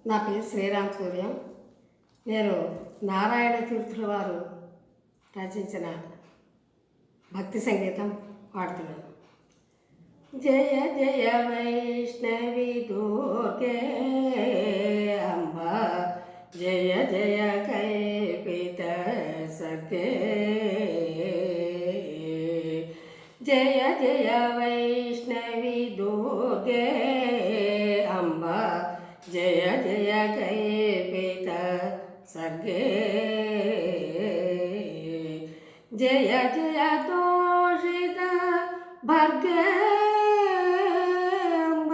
నా పేరు శ్రీరామ్ సూర్యం. నేను నారాయణ తీర్థుల వారు రచించిన భక్తి సంగీతం పాడుతున్నాను. జయ జయ వైష్ణవి దుర్గే అంబ, జయ జయ కల్పిత సర్గే, జయ జయ వైష్ణవి దుర్గే అంబ, జయ జయ కల్పిత సర్గే, జయ జయ తోషిత భర్గే అంబ,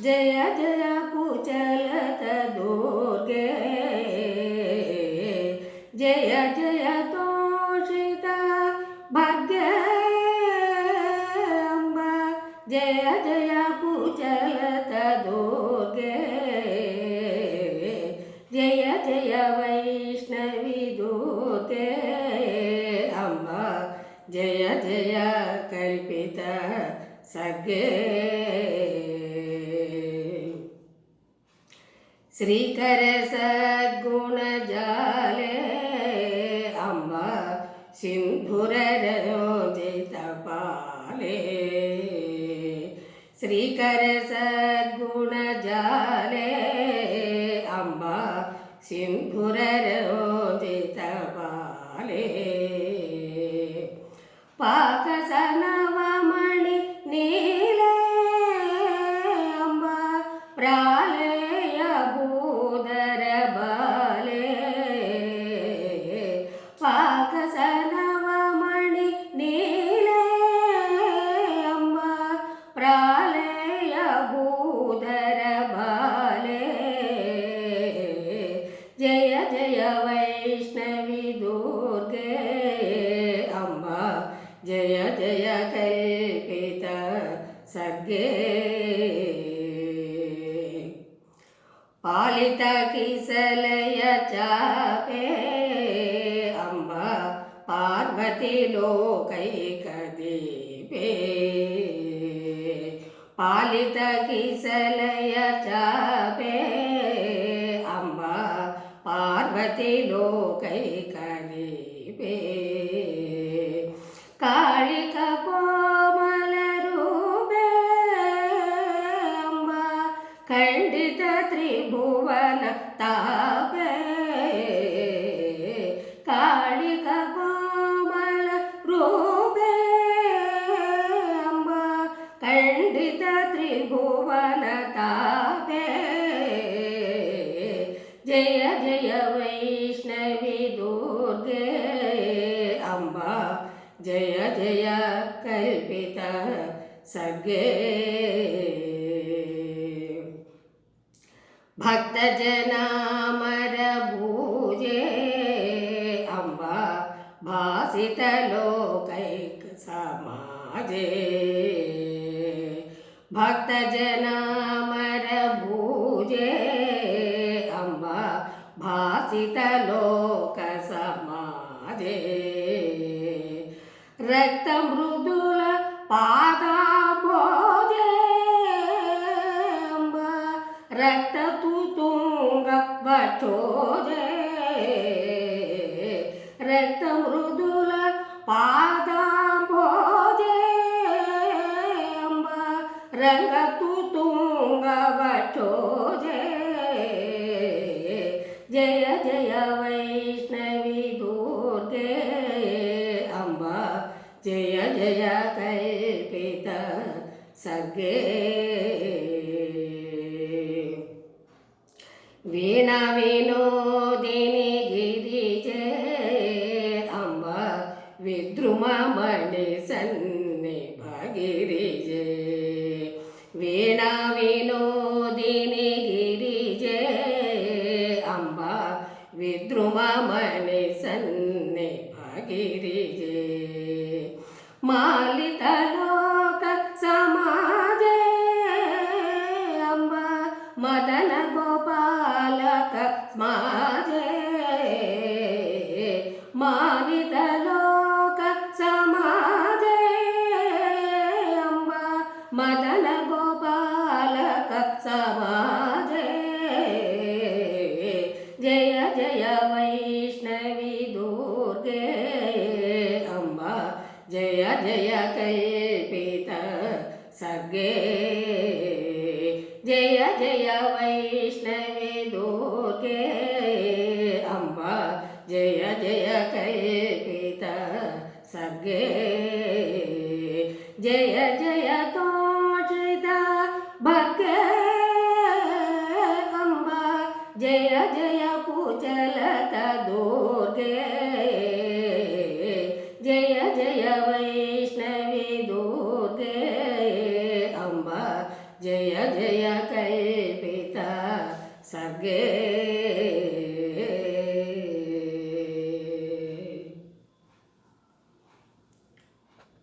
జయ జయ కుచలత దుర్గే, జయ జయ తోషిత భర్గే అంబ, జయ జయ కుచలత దుర్గే, జయ జయ వైష్ణవి దుర్గే అంబ, జయ జయ కల్పిత సర్గే. శ్రీకర సద్గుణ జాలే అంబ, సింధుర రంజిత పాలే, శ్రీకర సద్గుణ జాలే అంబ, సింధుర రంజిత పాలే, పాకసనవమణి నీలే అంబ, ప్రాళయ భూధర బాలే, పాకసనవమణి నీలే అంబ, ప్రాళయ భూధర బాలే, జయ జయ వైష్ణవి దుర్గే అంబ, జయ జయ కల్పిత సర్గే, పాలిత కిసలయ చాపే అంబ, పార్వతి లోకైక దీపే, పాలిత కిసలయ చాపే అంబ, పార్వతి లోకైక దీపే, కాళిక కోమల రూపే అంబ, ఖండిత త్రిభువన తాపే, కాళిక కోమల రూపే అంబ, ఖండిత త్రిభువన తాపే, జయ జయ వైష్ణవి దుర్గే అంబ, జయ జయ కల్పిత సర్గే. భక్త జనామర భూజే అంబ, భాసిత లోకైక సమాజే, భక్త జనామర భూజే అంబ, భాసిత లోక సమాజే, రక్త మృదుల పాదాభోజే అంబ, రక్త తుతుంగ వక్షోజే, రక్త మృదుల పాదాభోజే అంబ, రంగ తుతుంగ వక్షోజే, జయ జయ వైష్ణవి దుర్గే అంబ, జయ జయ కల్పిత సర్గే, వీణ వినోదిని గిరిజే అంబ, విద్రుమమణి సన్ని భగిరిజే, వీణ వినోదిని గిరిజే అంబ, విద్రుమమణి సన్ని భగిరిజే, మాలిత లోక సమాజే అంబ, మదన గోపాలక స్మాజే, మాలిత లోక సమాజే అంబ, మదన గోపాలక సమాజే, जय जय वैष्णवे दुर्गे